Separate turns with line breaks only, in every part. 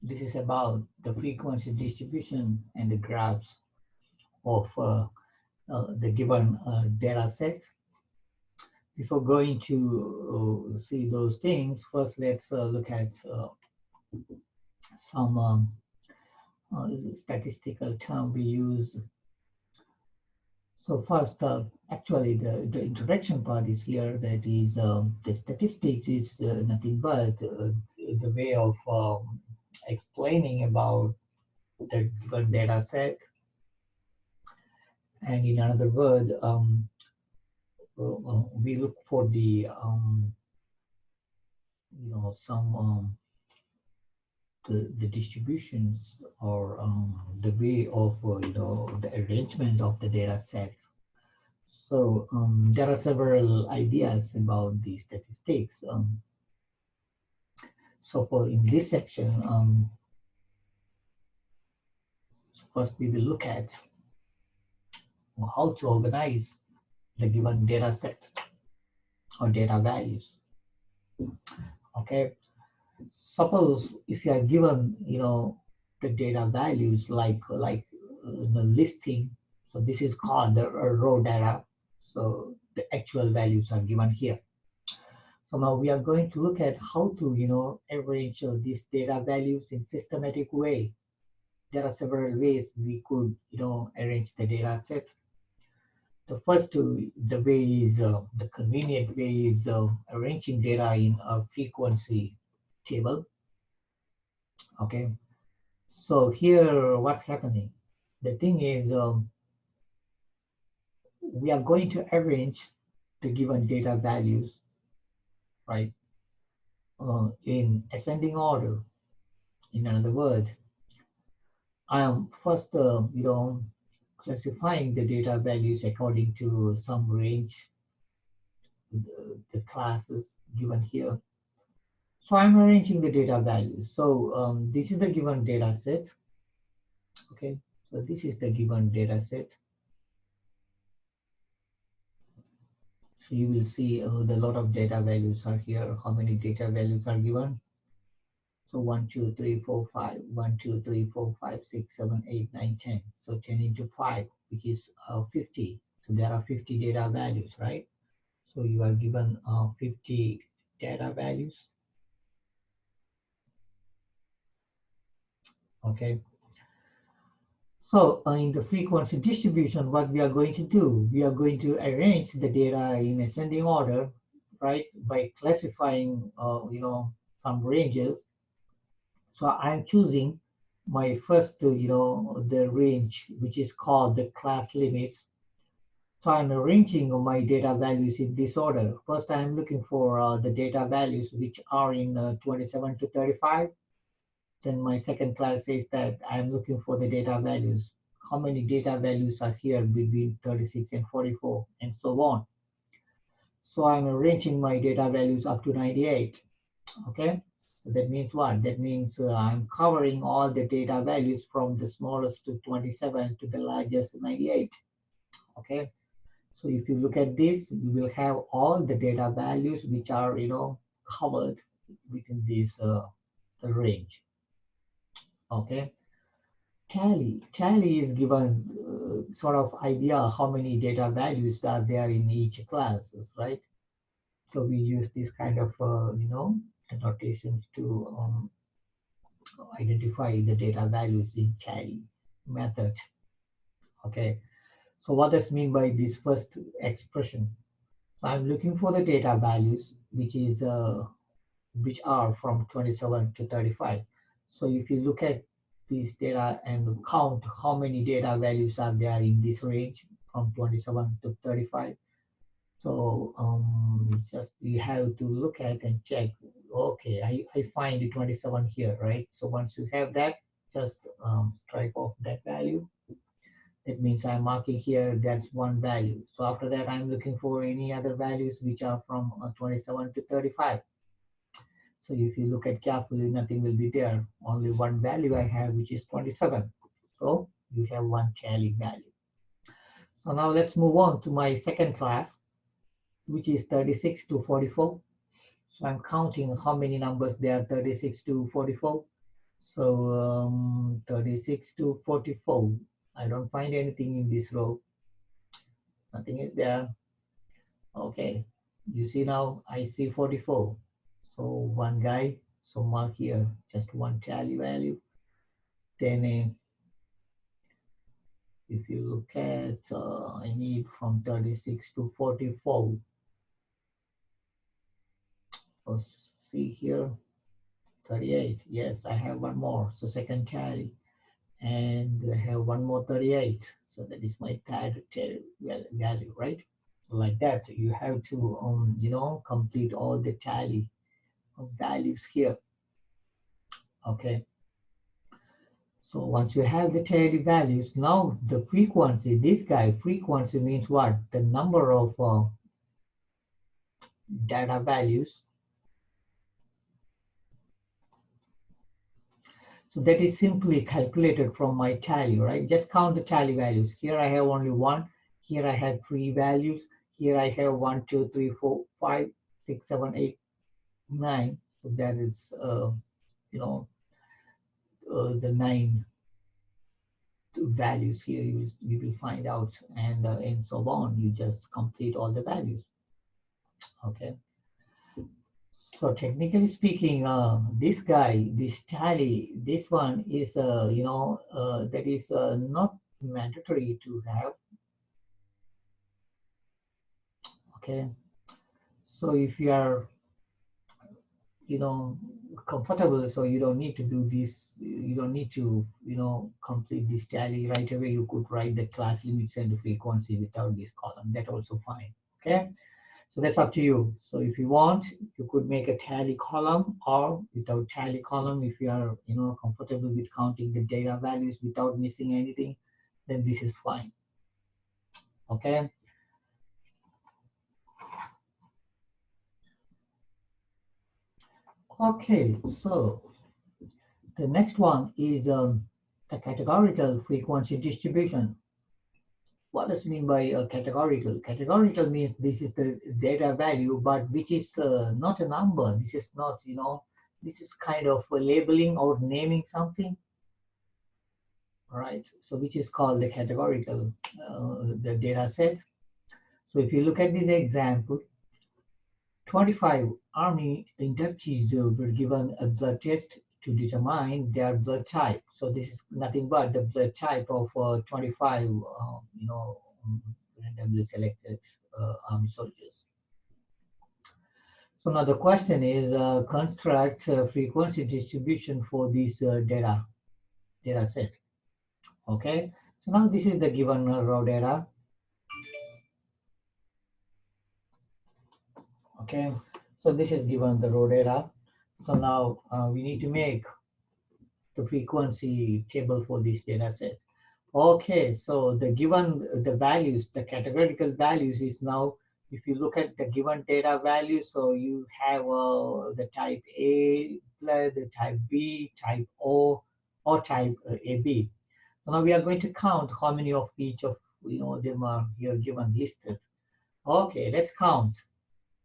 this is about the frequency distribution and the graphs of the given data set. Before going to see those things, first let's look at some statistical term we use. So first, actually, the introduction part is here. That is, the statistics is nothing but the way of explaining about the given data set. And in another word, we look for the some the distributions or the way of the arrangement of the data set. So there are several ideas about the statistics. So for in this section, first we will look at how to organize the given data set or data values. Okay, suppose if you are given the data values like the listing, so this is called the raw data. So the actual values are given here. So now we are going to look at how to arrange these data values in systematic way. There are several ways we could arrange the data set. The first the way is the convenient way is arranging data in a frequency table. Okay, so here what's happening? The thing is we are going to arrange the given data values, right, in ascending order. In other words, I am first classifying the data values according to some range, the classes given here. So I'm arranging the data values. So this is the given data set. Okay, so this is the given data set. So you will see the lot of data values are here. How many data values are given? So 1, 2, 3, 4, 5. 1, 2, 3, 4, 5, 6, 7, 8, 9, 10. So 10 into 5, which is 50. So there are 50 data values, right? So you are given 50 data values. Okay. So in the frequency distribution, what we are going to do, we are going to arrange the data in ascending order, right? By classifying, some ranges. So I'm choosing my first, the range, which is called the class limits. So I'm arranging my data values in this order. First, I'm looking for the data values which are in 27 to 35. Then my second class says that I'm looking for the data values. How many data values are here between 36 and 44, and so on. So I'm arranging my data values up to 98. Okay. So that means what? That means I'm covering all the data values from the smallest to 27 to the largest 98. Okay. So if you look at this, you will have all the data values which are, covered within this the range. Okay. Tally is given sort of idea how many data values are there in each classes, right? So we use this kind of, annotations to identify the data values in tally method. Okay. So what does mean by this first expression? So I'm looking for the data values, which are from 27 to 35. So if you look at this data and count how many data values are there in this range from 27 to 35. So just you have to look at and check, okay, I find the 27 here, right? So once you have that, just strike off that value. That means I'm marking here, that's one value. So after that, I'm looking for any other values which are from 27 to 35. So if you look at carefully, nothing will be there. Only one value I have, which is 27. So you have one tally value. So now let's move on to my second class, which is 36 to 44. So I'm counting how many numbers there are 36 to 44. So 36 to 44. I don't find anything in this row. Nothing is there. Okay. You see now, I see 44. So one guy, so mark here, just one tally value. Then if you look at, I need from 36 to 44. So see here, 38. Yes, I have one more. So second tally. And I have one more 38. So that is my third value, right? So like that, you have to, complete all the tally of values here. Okay. So once you have the tally values, now the frequency, this guy, frequency means what? The number of data values. So that is simply calculated from my tally, right? Just count the tally values. Here I have only one. Here I have three values. Here I have 1, 2, 3, 4, 5, 6, 7, 8, 9. So that is, the 9 values here you will find out, and so on. You just complete all the values. Okay. So technically speaking, this guy, this tally, this one is, that is not mandatory to have. Okay. So if you are, you know, comfortable, so you don't need to do this. You don't need to, complete this tally right away. You could write the class limits and the frequency without this column. That also fine. Okay. So that's up to you. So if you want, you could make a tally column, or without tally column, if you are, comfortable with counting the data values without missing anything, then this is fine. Okay. Okay. So the next one is the categorical frequency distribution. What does it mean by categorical? Categorical means this is the data value, but which is not a number. This is not, this is kind of labeling or naming something, right? So which is called the categorical, the data set. So if you look at this example, 25 Army inductees were given a blood test to determine their blood type. So this is nothing but the blood type of 25, randomly selected Army soldiers. So now the question is, construct frequency distribution for this data set. Okay. So now this is the given raw data. Okay. So this is given the raw data. So now we need to make the frequency table for this data set. Okay, so the given the values, the categorical values is now, if you look at the given data value, so you have the type A, the type B, type O, or type AB. So now we are going to count how many of each of them are here given listed. Okay, let's count.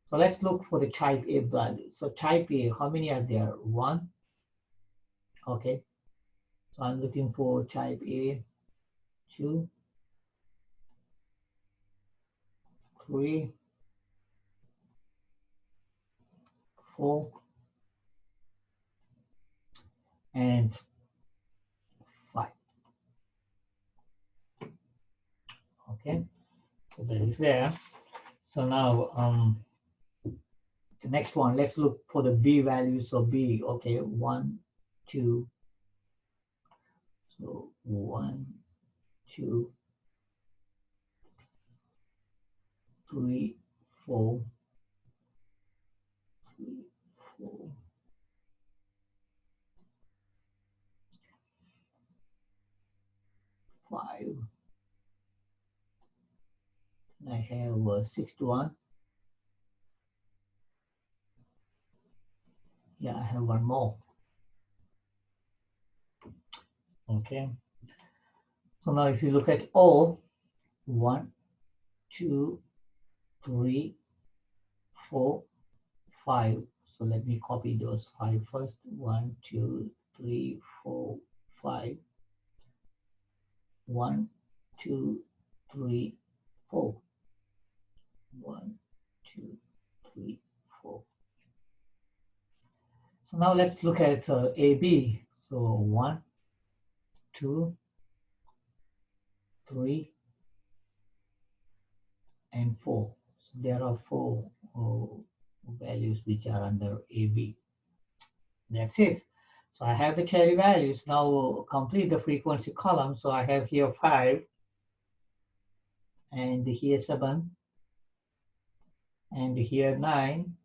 So let's look for the type A value. So type A, how many are there? One. Okay, so I'm looking for type A, 2, 3, 4, and 5. Okay, so that is there. So now the next one, let's look for the B values of B. Okay, 1, 2. So 1, 2, 3, 4, 3, 4, 5. I have 6 to 1. Yeah, I have one more. Okay. So now if you look at O, 1, 2, 3, 4, 5. So let me copy those 5 first. 1, 2, 3, 1, 2, 3, 4. 1, 2, 3, 4. So now let's look at AB. So 1, 2, 3, and 4. So there are 4 values which are under AB. That's it. So I have the cherry values. Now complete the frequency column. So I have here 5 and here 7 and here 9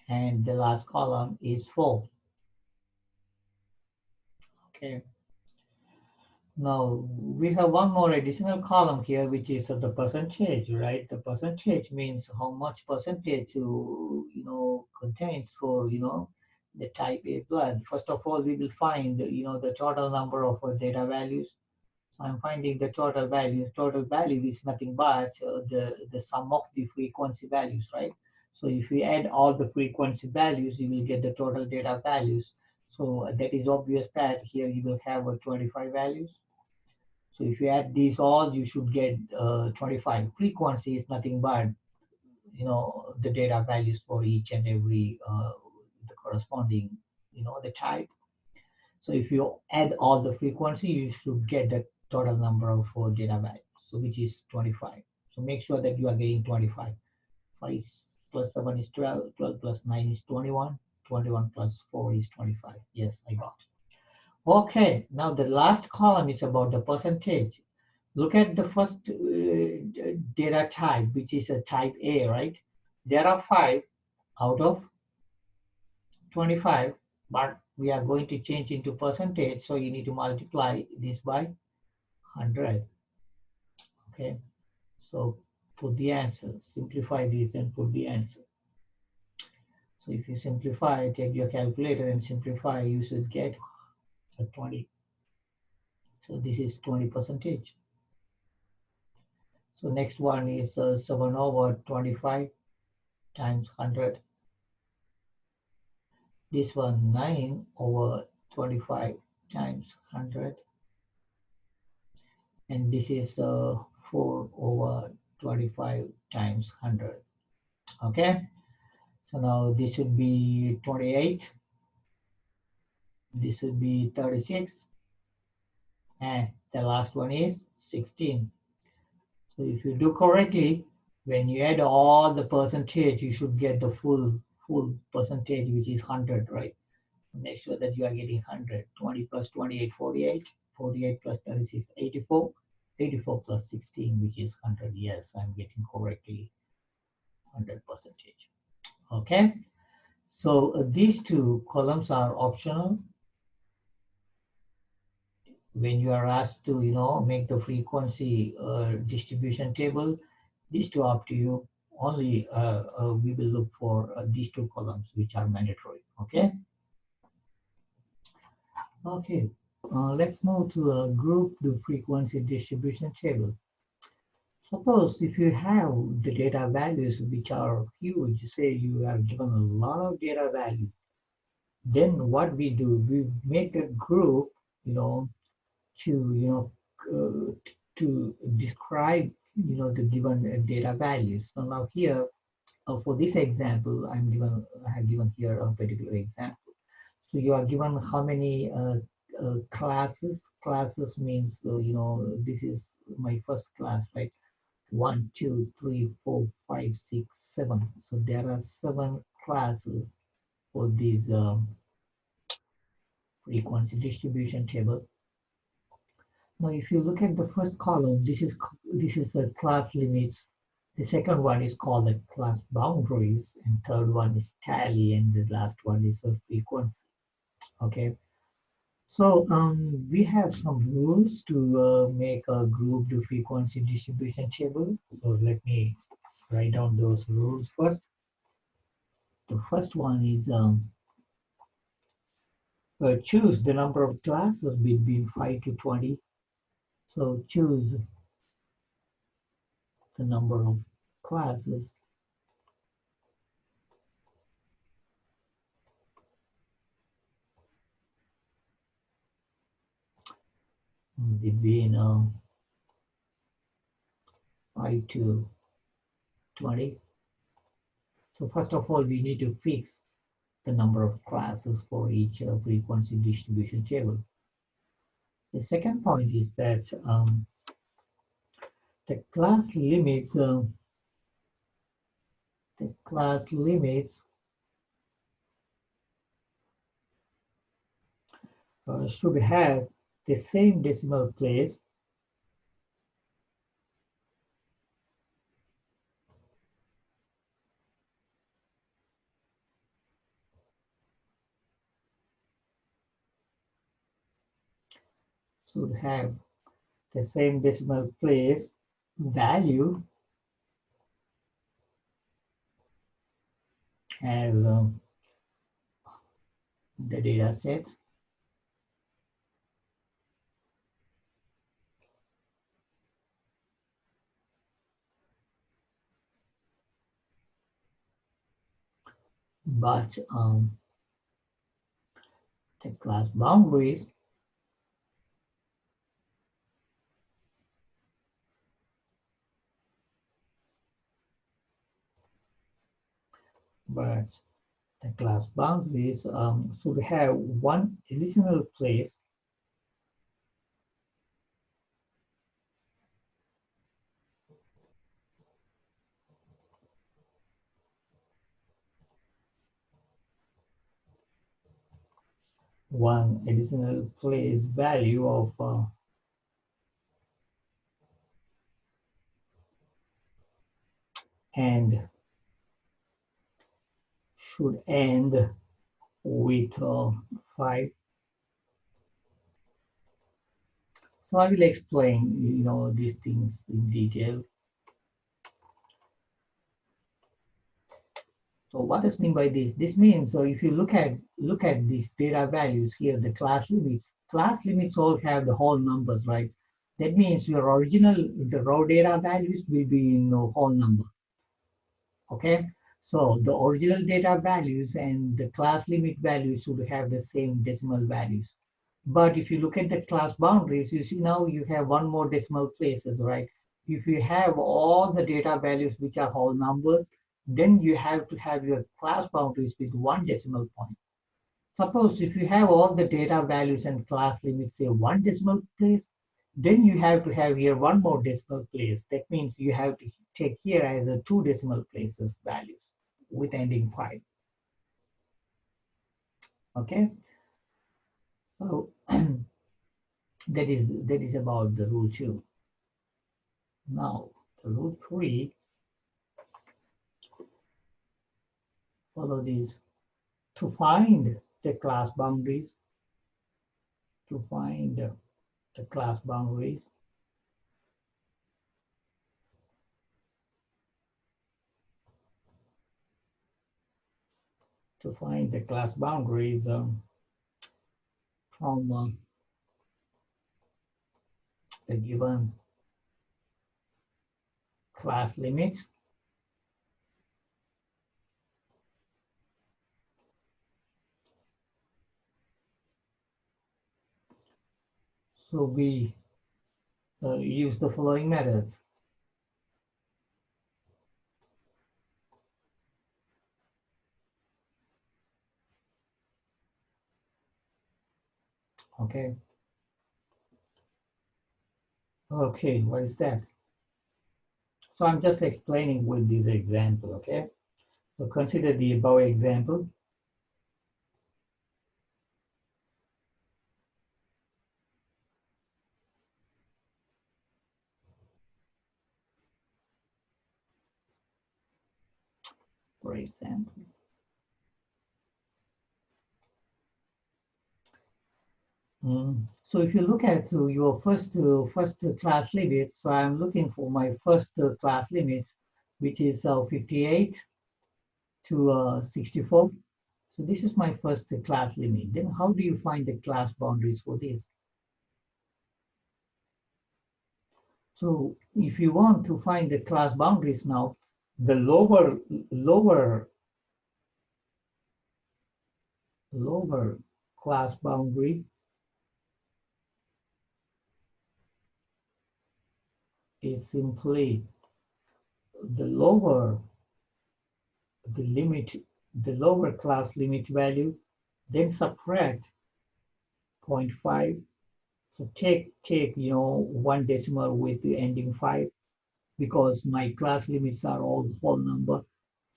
and the last column is 4. Okay. Now we have one more additional column here, which is the percentage, right? The percentage means how much percentage contains for the type A blood. First of all, we will find the total number of data values. So I'm finding the total value. Total value is nothing but the sum of the frequency values, right? So if we add all the frequency values, you will get the total data values. So that is obvious that here you will have 25 values. So if you add these all, you should get 25. Frequency is nothing but the data values for each and every the corresponding the type. So if you add all the frequency, you should get the total number of data values, so which is 25. So make sure that you are getting 25. 5 plus 7 is 12, 12 plus 9 is 21, 21 plus 4 is 25. Yes, I got. Okay, now the last column is about the percentage. Look at the first data type, which is a type A, right? There are 5 out of 25, but we are going to change into percentage, so you need to multiply this by 100. Okay, so put the answer, simplify this and put the answer. So if you simplify, take your calculator and simplify, you should get a 20. So this is 20 percentage. So next one is 7 over 25 times 100. This one 9 over 25 times 100. And this is 4 over 25 times 100. Okay, so now this should be 28. This would be 36. And the last one is 16. So if you do correctly, when you add all the percentage, you should get the full percentage, which is 100, right? Make sure that you are getting 100. 20 plus 28, 48. 48 plus 36, 84. 84 plus 16, which is 100. Yes, I'm getting correctly 100 percentage. Okay. So these two columns are optional. When you are asked to, make the frequency distribution table, these two are up to you. Only we will look for these two columns, which are mandatory. Okay. Okay. Let's move to a group the frequency distribution table. Suppose if you have the data values which are huge, say you are given a lot of data values, then what we do, we make a group, to to describe the given data values. So now here for this example, I have given here a particular example. So you are given how many classes. Classes means this is my first class, right? 1, 2, 3, 4, 5, 6, 7. So there are 7 classes for this frequency distribution table. Now, if you look at the first column, this is the class limits. The second one is called the class boundaries, and third one is tally, and the last one is the frequency. Okay. So we have some rules to make a group the frequency distribution table. So let me write down those rules first. The first one is choose the number of classes between 5 to 20. So choose the number of classes between 5 to 20. So first of all, we need to fix the number of classes for each frequency distribution table. The second point is that the class limits should have the same decimal place should have the same decimal place value as the data set, but the class boundaries but the class boundaries should have one additional place value of and should end with 5. So I will explain, these things in detail. So what does mean by this? This means, so if you look at these data values here, the class limits all have the whole numbers, right? That means the raw data values will be in the whole number. Okay, so the original data values and the class limit values should have the same decimal values. But if you look at the class boundaries, you see now you have one more decimal places, right? If you have all the data values which are whole numbers, then you have to have your class boundaries with one decimal point. Suppose if you have all the data values and class limits say one decimal place, then you have to have here one more decimal place. That means you have to take here as a two decimal places values with ending 5. Okay, so that is about the rule 2. Now the rule 3, follow this to find the class boundaries. To find the class boundaries, from the given class limits. So we use the following methods. Okay. Okay, what is that? So I'm just explaining with this example, okay? So consider the above example. For example. So if you look at your first class limit, so I'm looking for my first class limit, which is 58 to 64. So this is my first class limit. Then how do you find the class boundaries for this? So if you want to find the class boundaries now, the lower class boundary is simply the lower the limit, the lower class limit value, then subtract 0.5. So take one decimal with the ending 5, because my class limits are all whole number.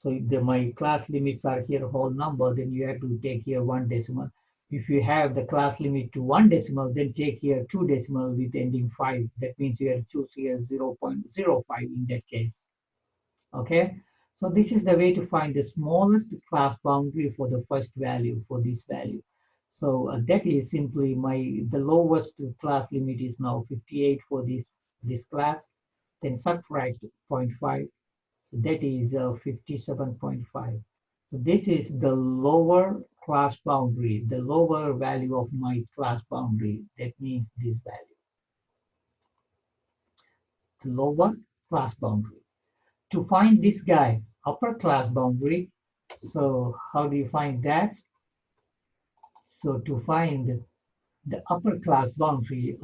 So if my class limits are here whole number, then you have to take here one decimal. If you have the class limit to one decimal, then take here two decimal with ending 5. That means you have to choose here 0.05 in that case. Okay, so this is the way to find the smallest class boundary for the first value, for this value. So that is simply the lowest class limit is now 58 for this class. Then subtract 0.5, so that is 57.5. So this is the lower class boundary, the lower value of my class boundary. That means this value, the lower class boundary. To find this guy, upper class boundary, so how do you find that? So to find the upper class boundary,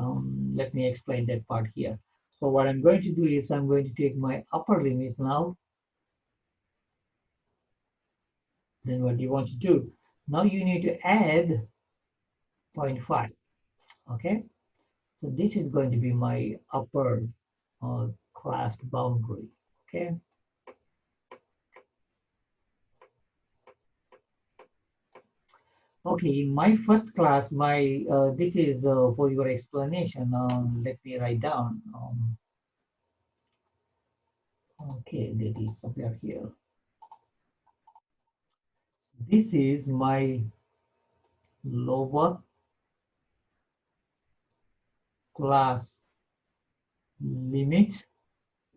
let me explain that part here. So what I'm going to do is I'm going to take my upper limit now. Then what do you want to do? Now you need to add 0.5. Okay, so this is going to be my upper class boundary. Okay, okay, in my first class, this is for your explanation. Let me write down. Okay, that is somewhere here. This is my lower class limit,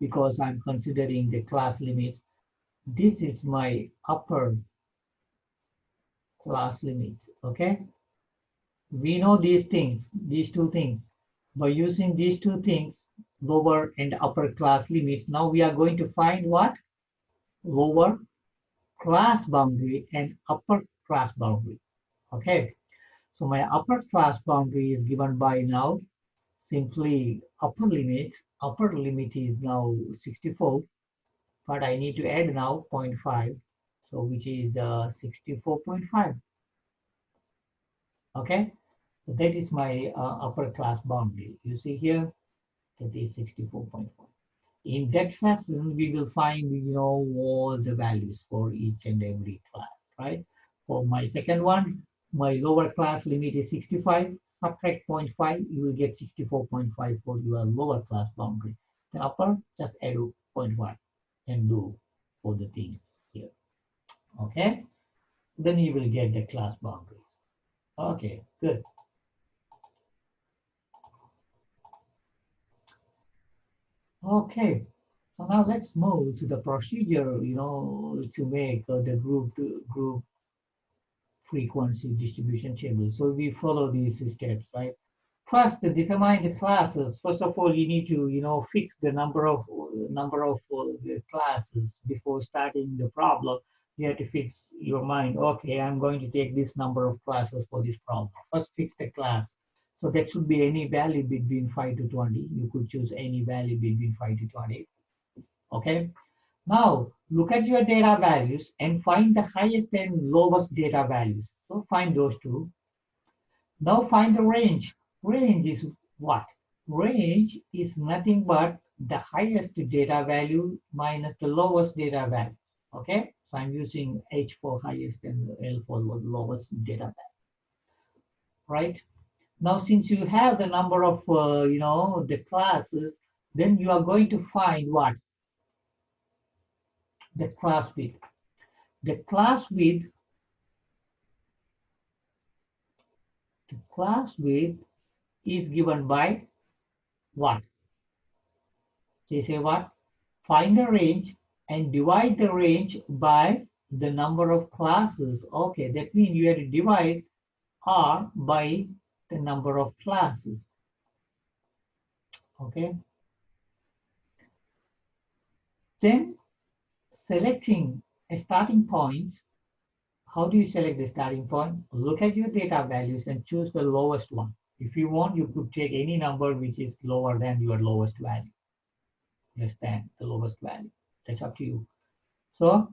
because I'm considering the class limit. This is my upper class limit. Okay, we know these things, these two things. By using these two things, lower and upper class limits, now we are going to find what? Lower class boundary and upper class boundary. Okay, so my upper class boundary is given by now simply upper limit. Upper limit is now 64, but I need to add now 0.5, so which is 64.5. Okay, so that is my upper class boundary. You see here, that is 64.5. In that fashion, we will find all the values for each and every class, right? For my second one, my lower class limit is 65. Subtract 0.5, you will get 64.5 for your lower class boundary. The upper, just add 0.1 and do for the things here. Okay, then you will get the class boundaries. Okay, good. Okay, so now let's move to the procedure, to make the group frequency distribution table. So we follow these steps, right? First, determine the classes. First of all, you need to, fix the number of the classes before starting the problem. You have to fix your mind. Okay, I'm going to take this number of classes for this problem. First, fix the class. So that should be any value between 5 to 20. You could choose any value between 5 to 20. Okay. Now, look at your data values and find the highest and lowest data values. So find those two. Now find the range. Range is what? Range is nothing but the highest data value minus the lowest data value. Okay, so I'm using H for highest and L for lowest data value. Right? Now, since you have the number of, the classes, then you are going to find what? The class width. The class width, is given by what? They say what? Find the range and divide the range by the number of classes. Okay, that means you have to divide R by the number of classes. Okay. Then selecting a starting point. How do you select the starting point? Look at your data values and choose the lowest one. If you want, you could take any number which is lower than your lowest value. less than the lowest value. That's up to you. So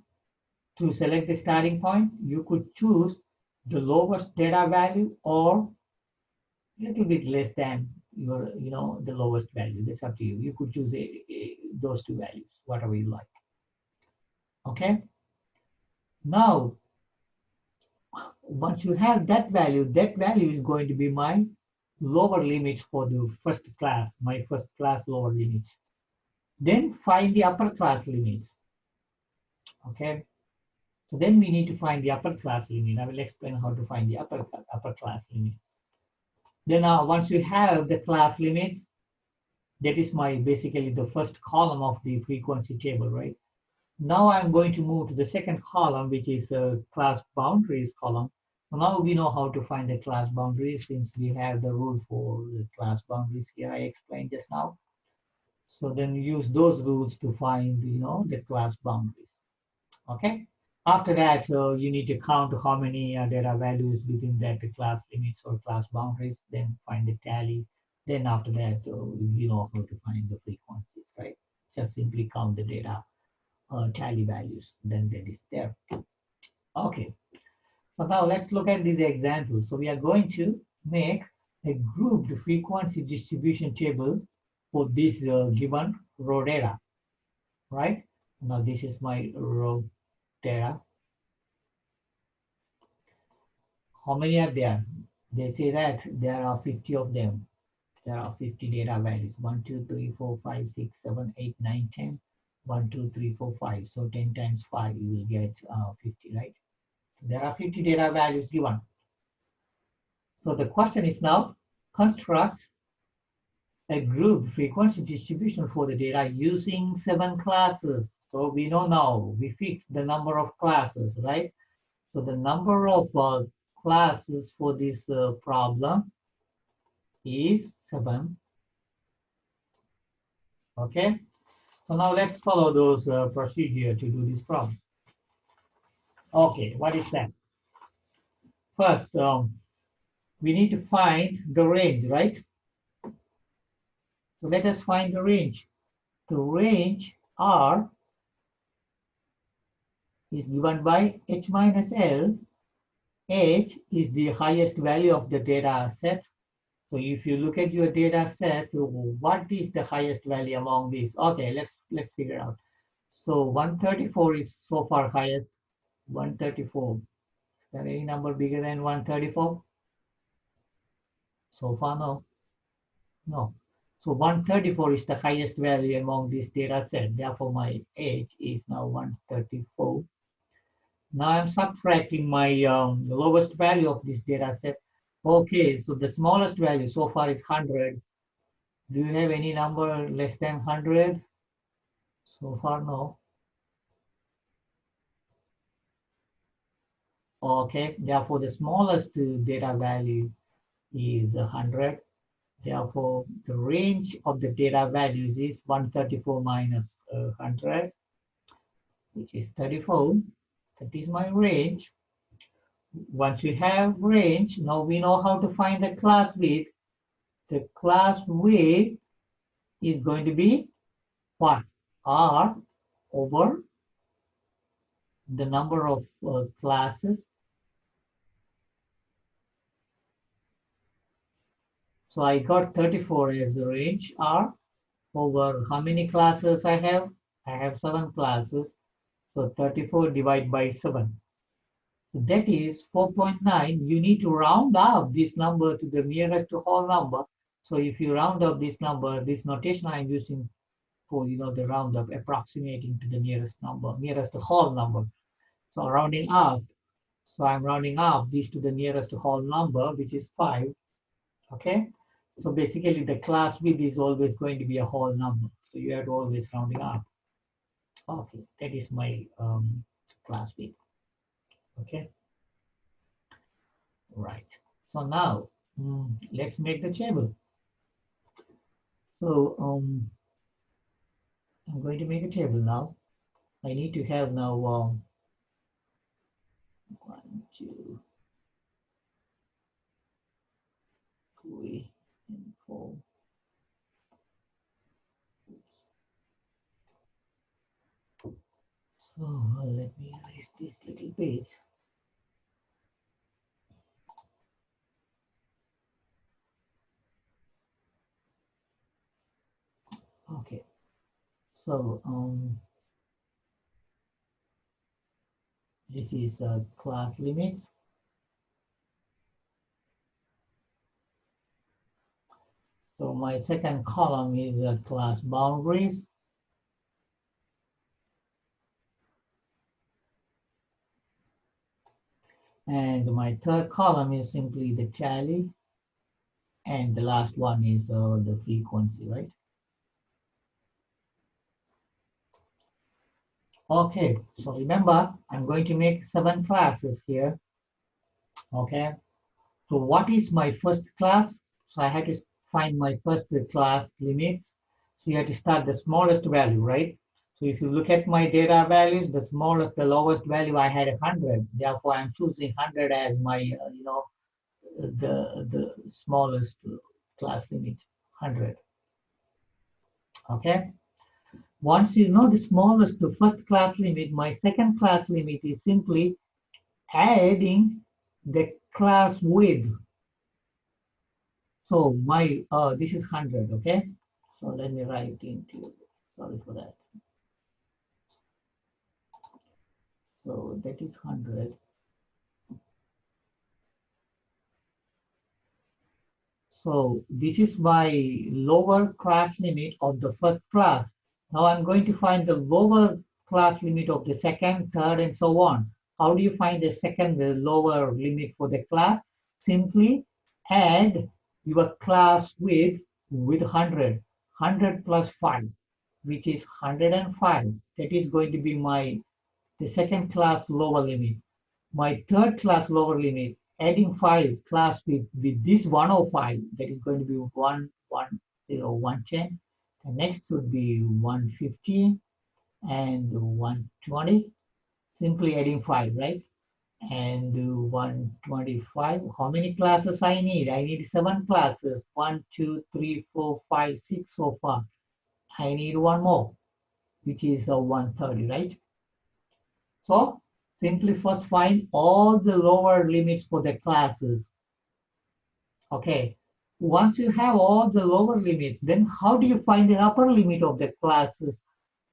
to select the starting point, you could choose the lowest data value or a little bit less than your, the lowest value. That's up to you. You could choose those two values, whatever you like. Okay. Now, once you have that value is going to be my lower limits for the first class, my first class lower limits. Then find the upper class limits. Okay. So then we need to find the upper class limit. I will explain how to find the upper class limit. Then once you have the class limits, that is my basically the first column of the frequency table, right? Now I'm going to move to the second column, which is class boundaries column. So now we know how to find the class boundaries since we have the rule for the class boundaries here I explained just now. So then use those rules to find, the class boundaries. Okay. After that, you need to count how many data values within that class limits or class boundaries, then find the tally. Then after that, you know how to find the frequencies, right? Just simply count the data tally values, then that is there. Okay, so now let's look at these examples. So we are going to make a grouped frequency distribution table for this given raw data, right? Now this is my raw data. How many are there? They say that there are 50 of them. There are 50 data values. 1, 2, 3, 4, 5, 6, 7, 8, 9, 10. 1, 2, 3, 4, 5. So 10 times 5, you will get 50, right? So there are 50 data values given. So the question is now, construct a group frequency distribution for the data using 7 classes. So we know now, we fixed the number of classes, right? So the number of classes for this problem is 7. Okay, so now let's follow those procedure to do this problem. Okay, what is that? First, we need to find the range, right? So let us find the range. The range R is given by H minus L. H is the highest value of the data set. So if you look at your data set, what is the highest value among these? Okay, let's figure out. So 134 is so far highest. 134. Is there any number bigger than 134? So far, no. No. So 134 is the highest value among this data set. Therefore, my H is now 134. Now I'm subtracting my lowest value of this data set. Okay, so the smallest value so far is 100. Do you have any number less than 100? So far, no. Okay, therefore the smallest data value is 100. Therefore, the range of the data values is 134 minus 100, which is 34. That is my range. Once you have range, now we know how to find the class width. The class width is going to be what? R over the number of classes. So I got 34 as the range R over how many classes I have? I have 7 classes. So 34 divided by 7. So that is 4.9. You need to round up this number to the nearest whole number. So if you round up this number, this notation I'm using for the round up approximating to the nearest number, nearest whole number. So rounding up. So I'm rounding up this to the nearest whole number, which is 5. Okay. So basically the class width is always going to be a whole number. So you have to always rounding up. Okay, that is my class width. Okay. Right. So now let's make the table. So I'm going to make a table now. I need to have now 1, 2, 3, and 4. So let me erase this little page. Okay, so this is class limits. So my second column is class boundaries. And my third column is simply the tally. And the last one is the frequency, right? Okay, so remember, I'm going to make 7 classes here. Okay, so what is my first class? So I had to find my first class limits. So you have to start the smallest value, right? So if you look at my data values, the smallest, the lowest value I had 100. Therefore, I'm choosing 100 as my, the smallest class limit, 100. Okay. Once you know the smallest, the first class limit, my second class limit is simply adding the class width. So my this is 100, okay? So let me write into, sorry for that. So that is 100. So this is my lower class limit of the first class. Now I'm going to find the lower class limit of the second, third, and so on. How do you find the second, the lower limit for the class? Simply add your class with 100, 100 plus 5, which is 105. That is going to be the second class lower limit. My third class lower limit, adding 5 class with this 105, that is going to be 110. The next would be 115 and 120. Simply adding 5, right? And 125. How many classes I need? I need 7 classes. 1, 2, 3, 4, 5, 6 so far. I need one more, which is 130, right? So simply first find all the lower limits for the classes. Okay. Once you have all the lower limits, then how do you find the upper limit of the classes?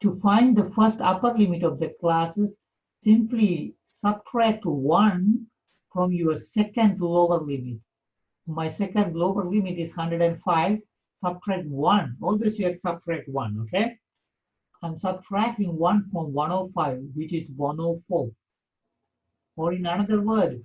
To find the first upper limit of the classes, simply subtract 1 from your second lower limit. My second lower limit is 105. Subtract 1. Always you have to subtract 1, okay? I'm subtracting 1 from 105, which is 104. Or in another word,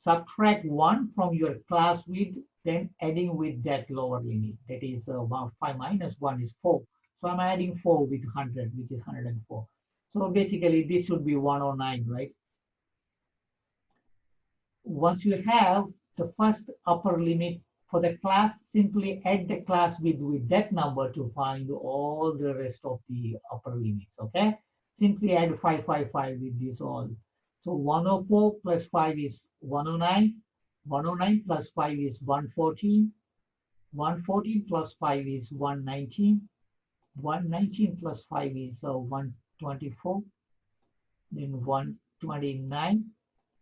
subtract 1 from your class width, then adding with that lower limit. That is 5 minus 1 is 4. So I'm adding 4 with 100, which is 104. So basically, this should be 109, right? Once you have the first upper limit for the class, simply add the class width with that number to find all the rest of the upper limits, okay? Simply add 555 with this all. So 104 plus 5 is 109. 109 plus 5 is 114. 114 plus 5 is 119. 119 plus 5 is 124. Then 129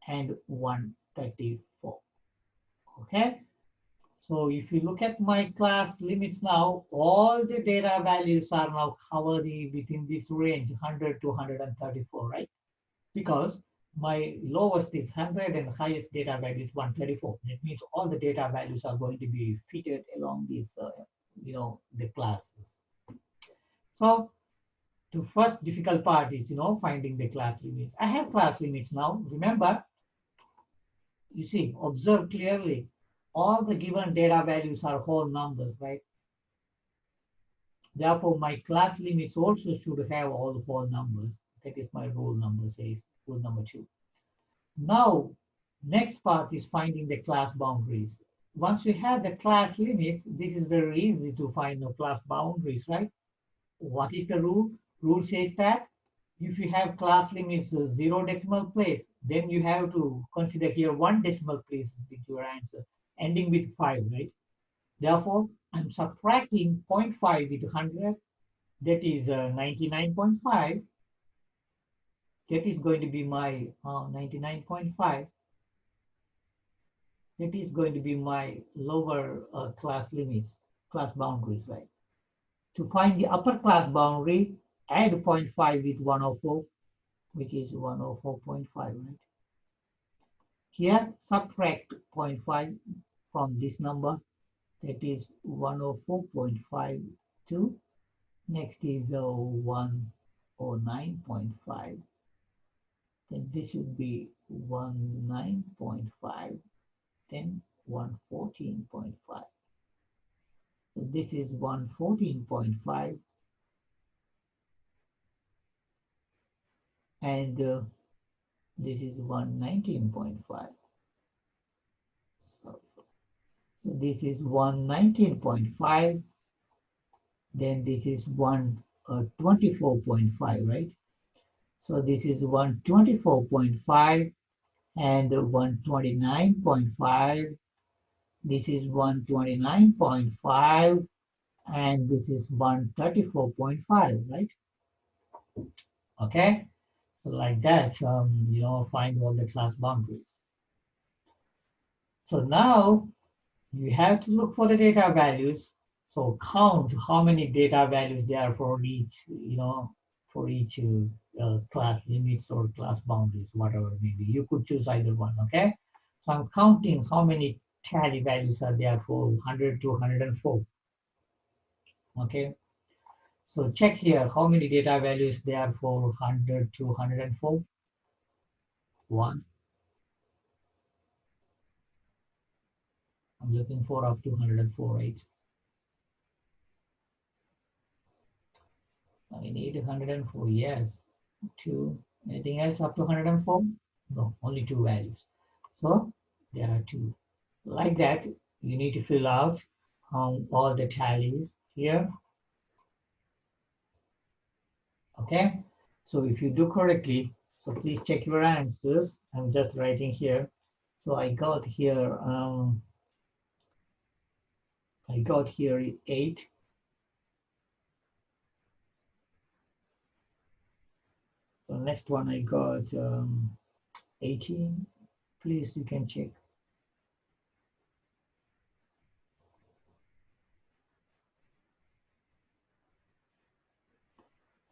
and 134. Okay. So if you look at my class limits now, all the data values are now covered within this range, 100 to 134, right? Because my lowest is 100 and highest data value is 134. That means all the data values are going to be fitted along these, the classes. So the first difficult part is, finding the class limits. I have class limits now. Remember, you see, observe clearly. All the given data values are whole numbers, right? Therefore, my class limits also should have all whole numbers. That is my rule number says, rule number 2. Now, next part is finding the class boundaries. Once you have the class limits, this is very easy to find the class boundaries, right? What is the rule? Rule says that if you have class limits 0 decimal place, then you have to consider here 1 decimal place with your answer, ending with 5, right? Therefore, I'm subtracting 0.5 with 100, that is 99.5. That is going to be my 99.5. That is going to be my lower class limits, class boundaries, right? To find the upper class boundary, add zero point 0.5 with 104, which is 104.5, right? Here, subtract zero point 0.5 from this number, that is 104.52. Next is 109.5. Then this should be 19.5. Then 114.5. So this is 114.5, and this is 119.5. So this is 119.5, then this is 124.5, right? So this is 124.5 and 129.5. This is 129.5 and this is 134.5, right? Okay, so like that, find all the class boundaries. So now you have to look for the data values. So count how many data values there are for each, for each class limits or class boundaries, whatever maybe. You could choose either one, okay? So I'm counting how many tally values are there for 100 to 104, okay? So check here how many data values there are for 100 to 104. One. I'm looking for up to 104, right? I need 104, yes. Two. Anything else up to 104? No, only two values. So there are two. Like that, you need to fill out all the tallies here. Okay. So if you do correctly, so please check your answers. I'm just writing here. So I got here 8. So next one I got 18. Please, you can check.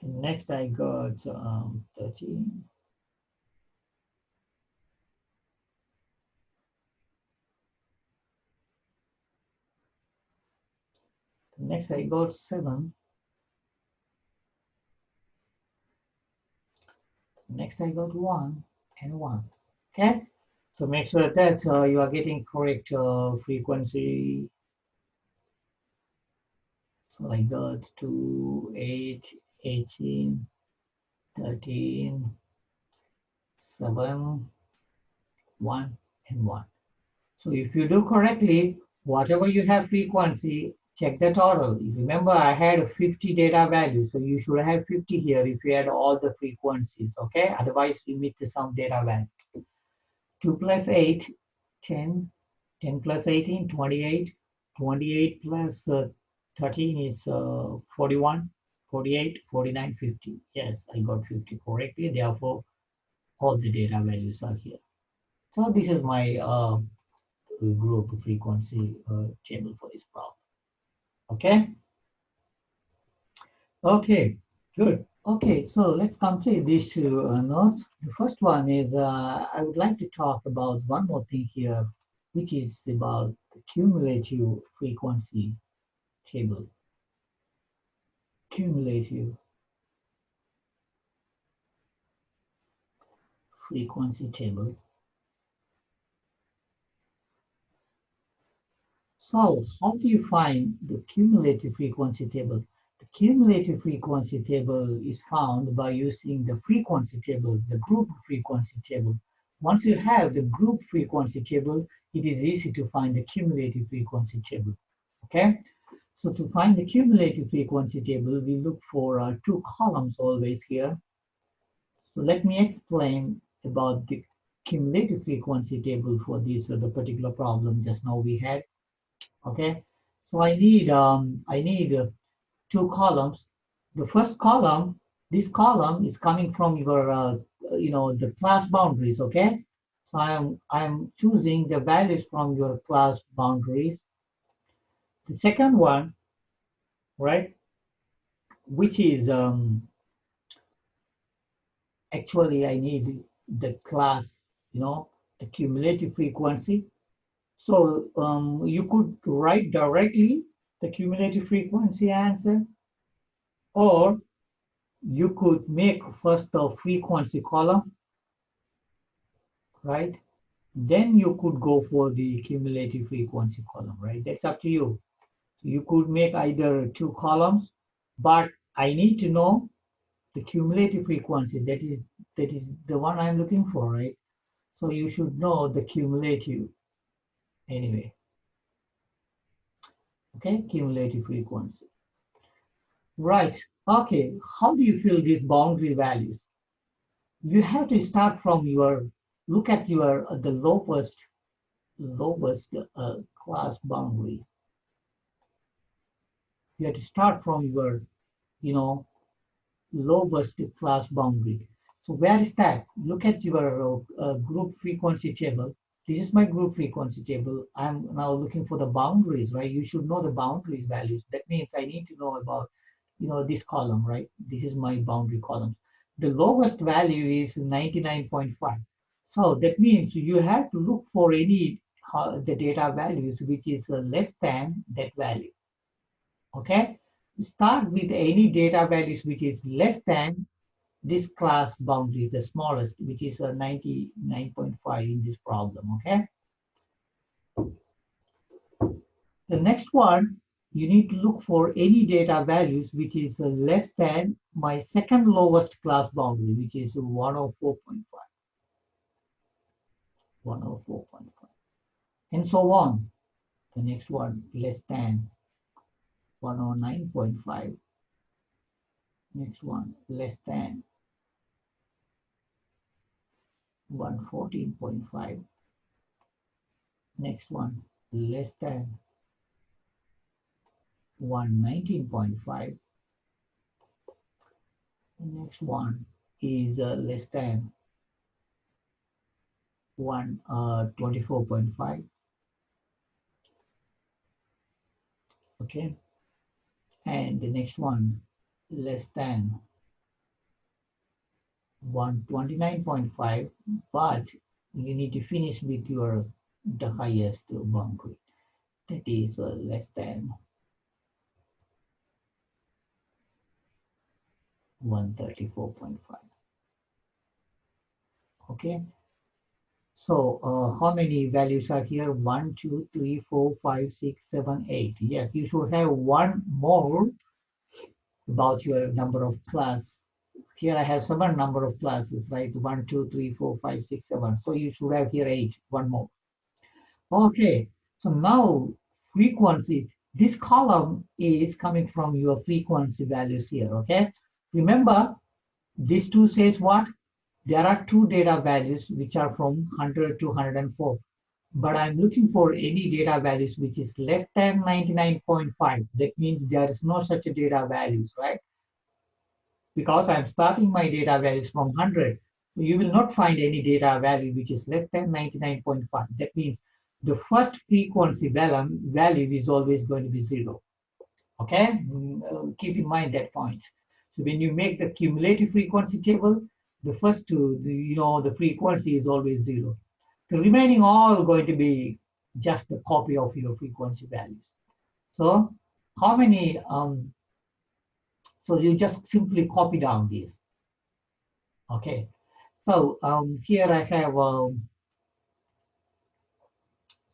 Next I got 13. Next I got 7. Next I got 1 and 1. Okay, so make sure that you are getting correct frequency. So I got 2, 8, 18, 13, 7, 1 and 1. So if you do correctly, whatever you have frequency, check the total. Remember, I had 50 data values, so you should have 50 here if you had all the frequencies, okay? Otherwise, you meet the some data value. 2 plus 8, 10, 10 plus 18, 28, 28 plus 13 is 41, 48, 49, 50. Yes, I got 50 correctly. Therefore, all the data values are here. So this is my group frequency table for this problem. Okay. Okay. Good. Okay. So let's complete these two notes. The first one is I would like to talk about one more thing here, which is about the cumulative frequency table. Cumulative frequency table. So how do you find the cumulative frequency table? The cumulative frequency table is found by using the frequency table, the group frequency table. Once you have the group frequency table, it is easy to find the cumulative frequency table. Okay? So to find the cumulative frequency table, we look for two columns always here. So let me explain about the cumulative frequency table for this the particular problem just now we had. Okay, so I need two columns. The first column This column is coming from your, the class boundaries, okay? So I'm choosing the values from your class boundaries. The second one, right, which is actually I need the class, the cumulative frequency. So you could write directly the cumulative frequency answer, or you could make first the frequency column, right? Then you could go for the cumulative frequency column, right? That's up to you. You could make either two columns, but I need to know the cumulative frequency. That is the one I'm looking for, right? So you should know the cumulative anyway. Okay, cumulative frequency. Right. Okay. How do you fill these boundary values? You have to start from your look at your the lowest class boundary. You have to start from your you know lowest class boundary. So where is that? Look at your group frequency table. This is my group frequency table. I'm now looking for the boundaries, right? You should know the boundaries values. That means I need to know about, this column, right? This is my boundary column. The lowest value is 99.5. So that means you have to look for any the data values which is less than that value. Okay? Start with any data values which is less than this class boundary, the smallest, which is 99.5 in this problem, okay? The next one, you need to look for any data values which is less than my second lowest class boundary, which is 104.5, 104.5, and so on. The next one, less than 109.5. Next one, less than 114.5. Next one, less than 119.5. The next one is less than 124.5. Okay, and the next one less than 129.5, but you need to finish with your the highest boundary, that is less than 134.5. Okay, so how many values are here? 1, 2, 3, 4, 5, 6, 7, 8. Yes, you should have one more about your number of class. Here I have 7 number of classes, right? 1, 2, 3, 4, 5, 6, 7. So you should have here 8, one more. Okay, so now frequency. This column is coming from your frequency values here, okay? Remember, this two says what? There are two data values which are from 100 to 104. But I'm looking for any data values which is less than 99.5. That means there is no such a data values, right? Because I'm starting my data values from 100. You will not find any data value which is less than 99.5. That means the first frequency value is always going to be 0. Okay? Keep in mind that point. So when you make the cumulative frequency table, the first two, the frequency is always 0. The remaining all going to be just a copy of your frequency values. So how many, so you just simply copy down these. Okay. So here I have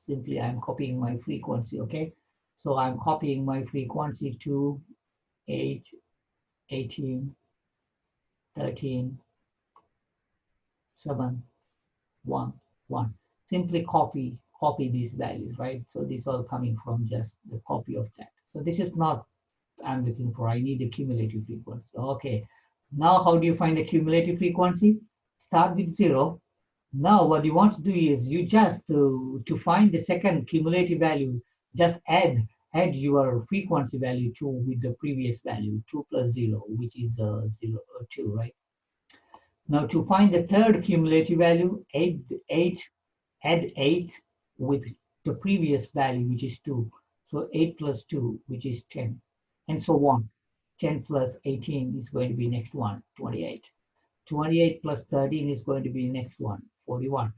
simply I'm copying my frequency. Okay. So I'm copying my frequency to 8, 18, 13, 7, 1, 1. Simply copy these values, right? So these are coming from just the copy of that. So this is not I'm looking for. I need the cumulative frequency. Okay. Now how do you find the cumulative frequency? Start with 0. Now what you want to do is you just to find the second cumulative value, just add add your frequency value 2 with the previous value, 2 plus 0, which is 0, 2, right? Now to find the third cumulative value, add 8 with the previous value, which is 2. So 8 plus 2, which is 10, and so on. 10 plus 18 is going to be next one, 28. 28 plus 13 is going to be next one, 41.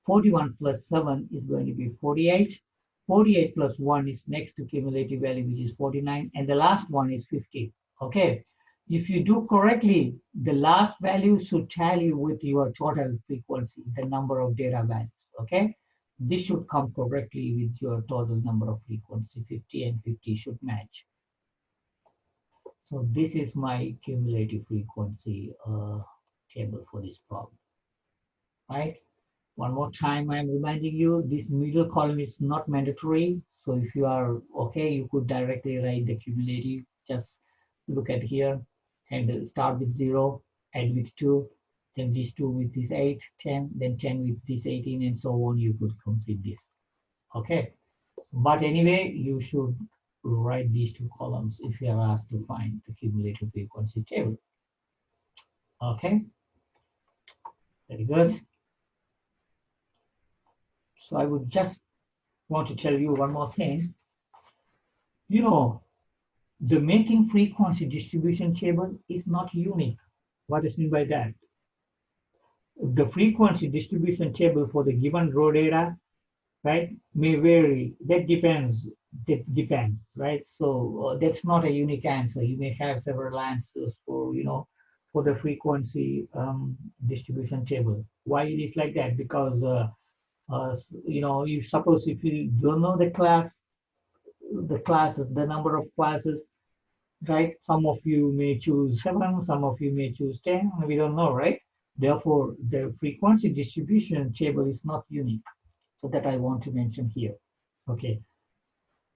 41 plus 7 is going to be 48. 48 plus 1 is next to cumulative value, which is 49. And the last one is 50. Okay. If you do correctly, the last value should tally with your total frequency, the number of data values. Okay. This should come correctly with your total number of frequency. 50 and 50 should match. So this is my cumulative frequency table for this problem. Right. One more time, I'm reminding you, this middle column is not mandatory. So if you are okay, you could directly write the cumulative. Just look at here and start with 0, add with 2, then these 2 with this 8, 10, then 10 with this 18, and so on. You could complete this. Okay. But anyway, you should write these 2 columns if you are asked to find the cumulative frequency table. Okay. Very good. So I would just want to tell you one more thing. You know, the making frequency distribution table is not unique. What is mean by that? The frequency distribution table for the given raw data, right, may vary. That depends. That depends, right? So that's not a unique answer. You may have several answers for, for the frequency distribution table. Why it is like that? Because you suppose if you don't know the classes, the number of classes, right? Some of you may choose 7, some of you may choose 10, we don't know, right? Therefore, the frequency distribution table is not unique. So that I want to mention here. Okay.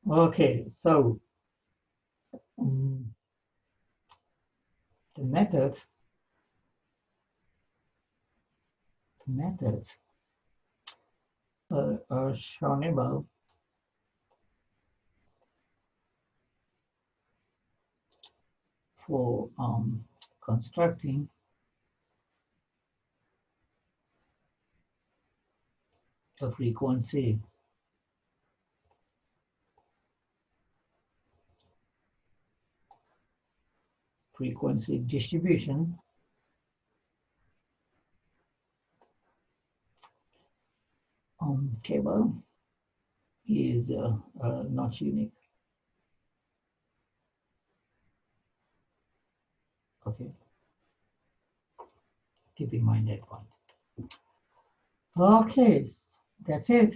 Okay, so um, the methods are shown above for constructing the frequency distribution table is not unique. Okay, keep in mind that point. Okay, that's it.